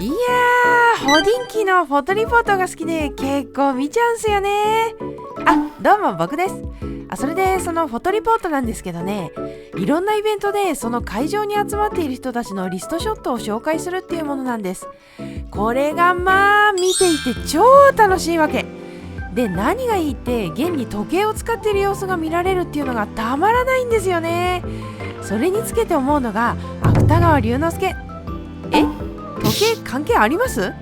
いやー、ホディンキのフォトリポートが好きで結構見ちゃうんすよね。どうも僕です。それでそのフォトリポートなんですけどね、いろんなイベントでその会場に集まっている人たちのリストショットを紹介するっていうものなんです。これがまあ見ていて超楽しいわけで、何がいいって現に時計を使っている様子が見られるっていうのがたまらないんですよね。それにつけて思うのが芥川龍之介。時計関係あります？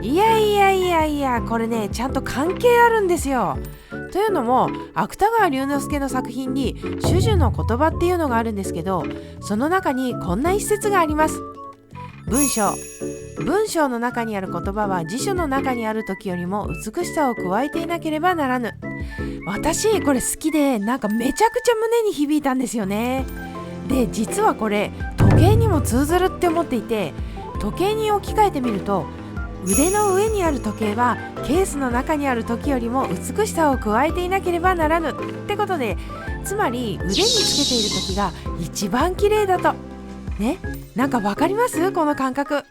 いや、これね、ちゃんと関係あるんですよ。というのも、芥川龍之介の作品に種々の言葉っていうのがあるんですけど、その中にこんな一節があります。文章の中にある言葉は辞書の中にある時よりも美しさを加えていなければならぬ。私これ好きで、なんかめちゃくちゃ胸に響いたんですよね。で、実はこれ時計にも通ずるって思っていて、時計に置き換えてみると、腕の上にある時計はケースの中にある時よりも美しさを加えていなければならぬってことで、つまり腕につけている時が一番綺麗だとね。なんかわかります？この感覚。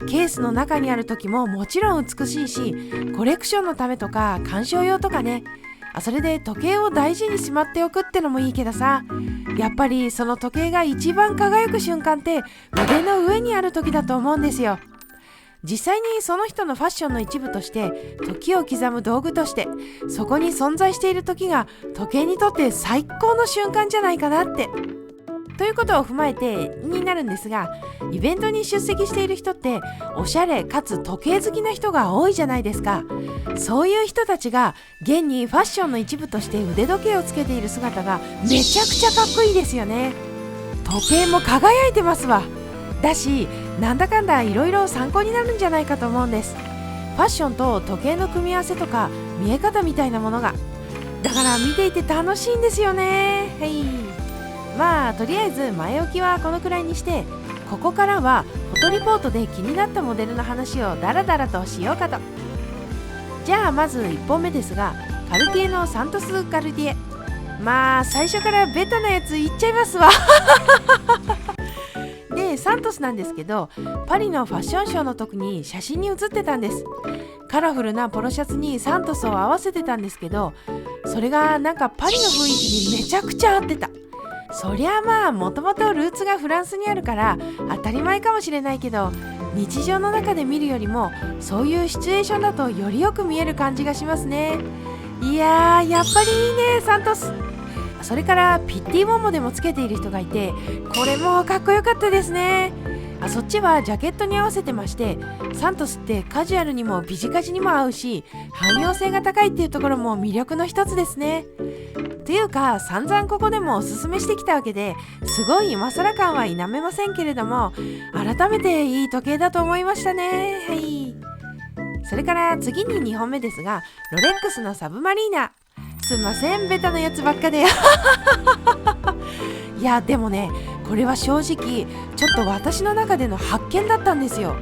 ケースの中にある時ももちろん美しいし、コレクションのためとか鑑賞用とかね。それで時計を大事にしまっておくってのもいいけどさ、やっぱりその時計が一番輝く瞬間って腕の上にある時だと思うんですよ。実際にその人のファッションの一部として、時を刻む道具としてそこに存在している時が時計にとって最高の瞬間じゃないかなって。ということを踏まえてになるんですが、イベントに出席している人っておしゃれかつ時計好きな人が多いじゃないですか。そういう人たちが現にファッションの一部として腕時計をつけている姿がめちゃくちゃかっこいいですよね。時計も輝いてますわ。だし、なんだかんだいろいろ参考になるんじゃないかと思うんです。ファッションと時計の組み合わせとか見え方みたいなものが。だから見ていて楽しいんですよね。まあとりあえず前置きはこのくらいにして、ここからはフォトリポートで気になったモデルの話をダラダラとしようかと。じゃあまず1本目ですが、カルティエのサントス・カルティエ。まあ最初からベタなやつ言っちゃいますわで、サントスなんですけど、パリのファッションショーの時に写真に写ってたんです。カラフルなポロシャツにサントスを合わせてたんですけど、それがなんかパリの雰囲気にめちゃくちゃ合ってた。そりゃまあもともとルーツがフランスにあるから当たり前かもしれないけど、日常の中で見るよりもそういうシチュエーションだとよりよく見える感じがしますね。いやー、やっぱりいいねサントス。それからピッティモモでもつけている人がいて、これもかっこよかったですね。そっちはジャケットに合わせてまして、サントスってカジュアルにもビジカジにも合うし、汎用性が高いっていうところも魅力の一つですね。というか散々ここでもおすすめしてきたわけで、すごい今更感は否めませんけれども、改めていい時計だと思いましたね。それから次に2本目ですが、ロレックスのサブマリーナ。すんません、ベタなやつばっかでいやでもね、これは正直ちょっと私の中での発見だったんですよ。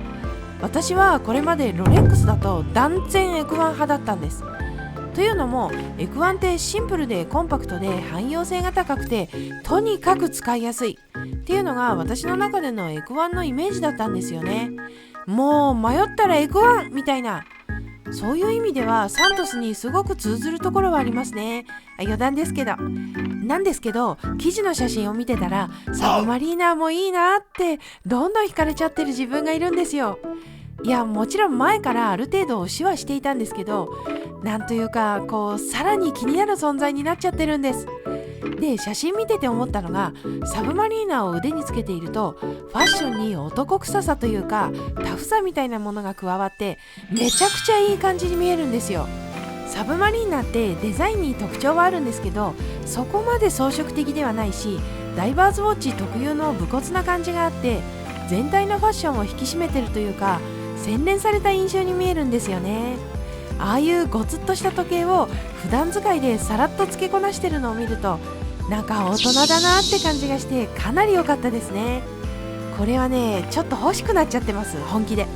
私はこれまでロレックスだと断然エクワン派だったんです。というのも、エクワンってシンプルでコンパクトで汎用性が高くてとにかく使いやすいっていうのが私の中でのエクワンのイメージだったんですよね。もう迷ったらエクワンみたいな、そういう意味ではサントスにすごく通ずるところはありますね。余談ですけど。なんですけど、記事の写真を見てたらサブマリーナーもいいなってどんどん惹かれちゃってる自分がいるんですよ。いや、もちろん前からある程度推しはしていたんですけど、なんというかこうさらに気になる存在になっちゃってるんです。で、写真見てて思ったのが、サブマリーナーを腕につけているとファッションに男臭さというかタフさみたいなものが加わってめちゃくちゃいい感じに見えるんですよ。サブマリーナーってデザインに特徴はあるんですけど、そこまで装飾的ではないし、ダイバーズウォッチ特有の武骨な感じがあって、全体のファッションを引き締めてるというか洗練された印象に見えるんですよね。ああいうゴツッとした時計を普段使いでさらっとつけこなしてるのを見ると、なんか大人だなって感じがしてかなり良かったですね。これはね、ちょっと欲しくなっちゃってます、本気で。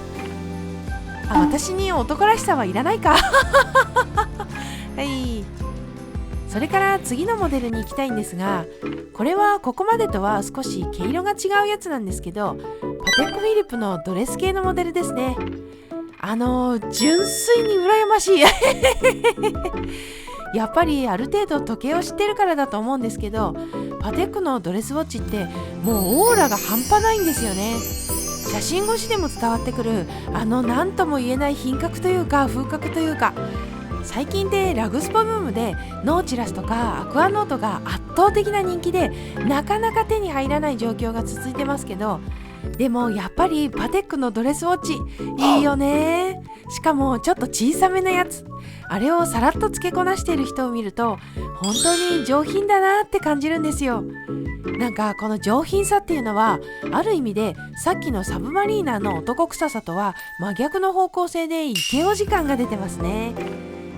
私に男らしさはいらないかそれから次のモデルに行きたいんですが、これはここまでとは少し毛色が違うやつなんですけど、パテックフィリップのドレス系のモデルですね。純粋に羨ましいやっぱりある程度時計を知ってるからだと思うんですけど、パテックのドレスウォッチってもうオーラが半端ないんですよね。写真越しでも伝わってくる何とも言えない品格というか風格というか、最近でラグスポブームでノーチラスとかアクアノートが圧倒的な人気でなかなか手に入らない状況が続いてますけど、でもやっぱりパテックのドレスウォッチいいよね。しかもちょっと小さめなやつ、あれをさらっと付けこなしている人を見ると本当に上品だなって感じるんですよ。なんかこの上品さっていうのはある意味でさっきのサブマリーナーの男臭さとは真逆の方向性でイケオジ感が出てますね。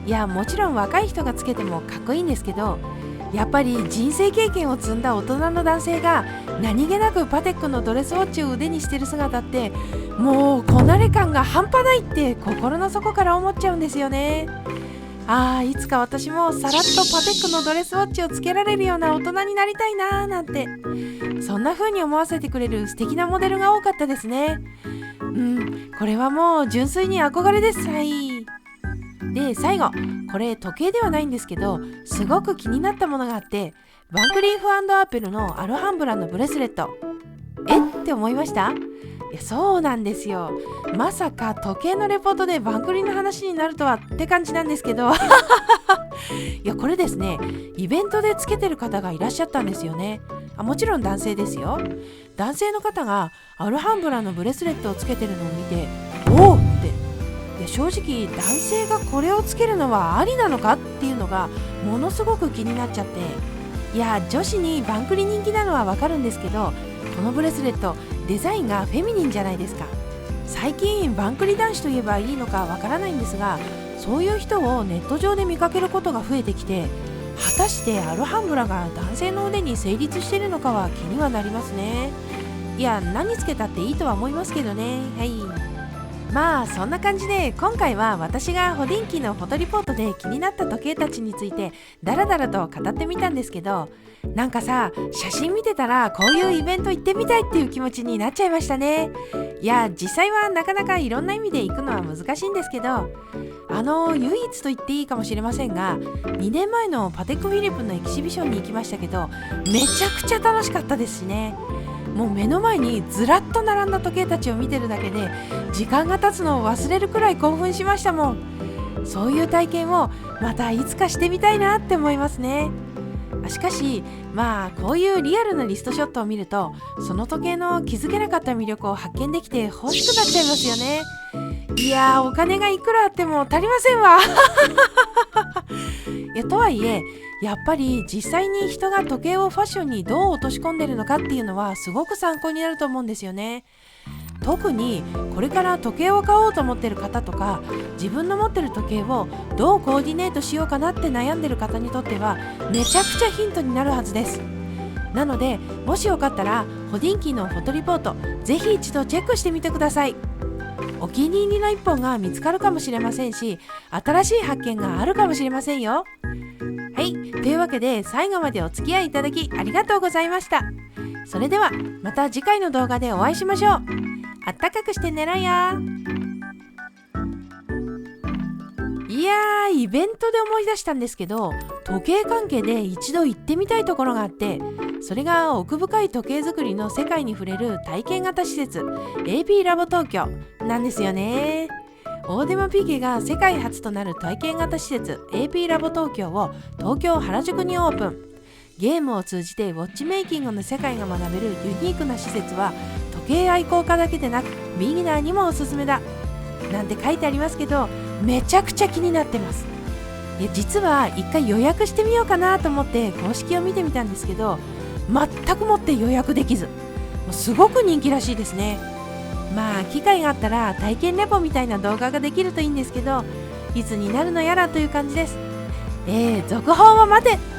いや、もちろん若い人がつけてもかっこいいんですけど、やっぱり人生経験を積んだ大人の男性が何気なくパテックのドレスウォッチを腕にしてる姿ってもうこなれ感が半端ないって心の底から思っちゃうんですよね。いつか私もさらっとパテックのドレスウォッチをつけられるような大人になりたいなーなんて、そんな風に思わせてくれる素敵なモデルが多かったですね。これはもう純粋に憧れです。はい。で、最後、これ時計ではないんですけど、すごく気になったものがあって、バンクリーフ&アーペルのアルハンブラのブレスレット。って思いました？いや、そうなんですよ。まさか時計のレポートでバンクリの話になるとはって感じなんですけどいや、これですね、イベントでつけてる方がいらっしゃったんですよね。もちろん男性ですよ。男性の方がアルハンブラのブレスレットをつけてるのを見て、おおって、いや、正直男性がこれをつけるのはありなのかっていうのがものすごく気になっちゃって、いや、女子にバンクリ人気なのはわかるんですけど、このブレスレットデザインがフェミニンじゃないですか。最近バンクリ男子といえばいいのかわからないんですが、そういう人をネット上で見かけることが増えてきて、果たしてアルハンブラが男性の腕に成立しているのかは気にはなりますね。いや、何つけたっていいとは思いますけどね。はい。まあそんな感じで、今回は私がホディンキーのフォトリポートで気になった時計たちについてダラダラと語ってみたんですけど、なんかさ、写真見てたらこういうイベント行ってみたいっていう気持ちになっちゃいましたね。いや、実際はなかなかいろんな意味で行くのは難しいんですけど、唯一と言っていいかもしれませんが、2年前のパテックフィリップのエキシビションに行きましたけど、めちゃくちゃ楽しかったですしね。もう目の前にずらっと並んだ時計たちを見てるだけで時間が経つのを忘れるくらい興奮しましたもん。そういう体験をまたいつかしてみたいなって思いますね。しかしまあこういうリアルなリストショットを見ると、その時計の気づけなかった魅力を発見できて欲しくなっちゃいますよね。いやー、お金がいくらあっても足りませんわいや、とはいえやっぱり実際に人が時計をファッションにどう落とし込んでるのかっていうのはすごく参考になると思うんですよね。特にこれから時計を買おうと思ってる方とか、自分の持ってる時計をどうコーディネートしようかなって悩んでる方にとってはめちゃくちゃヒントになるはずです。なのでもしよかったらホディンキーのフォトリポートぜひ一度チェックしてみてください。お気に入りの一本が見つかるかもしれませんし、新しい発見があるかもしれませんよ。はい、というわけで最後までお付き合いいただきありがとうございました。それではまた次回の動画でお会いしましょう。あったかくして寝ろよ。いやー、イベントで思い出したんですけど、時計関係で一度行ってみたいところがあって、それが奥深い時計作りの世界に触れる体験型施設 AP ラボ東京なんですよね。オーデマピゲが世界初となる体験型施設 AP ラボ東京を東京原宿にオープン。ゲームを通じてウォッチメイキングの世界が学べるユニークな施設は時計愛好家だけでなくビギナーにもおすすめだなんて書いてありますけど、めちゃくちゃ気になってます。いや、実は一回予約してみようかなと思って公式を見てみたんですけど、全くもって予約できず、すごく人気らしいですね。まあ機会があったら体験レポみたいな動画ができるといいんですけど、いつになるのやらという感じです。続報を待て。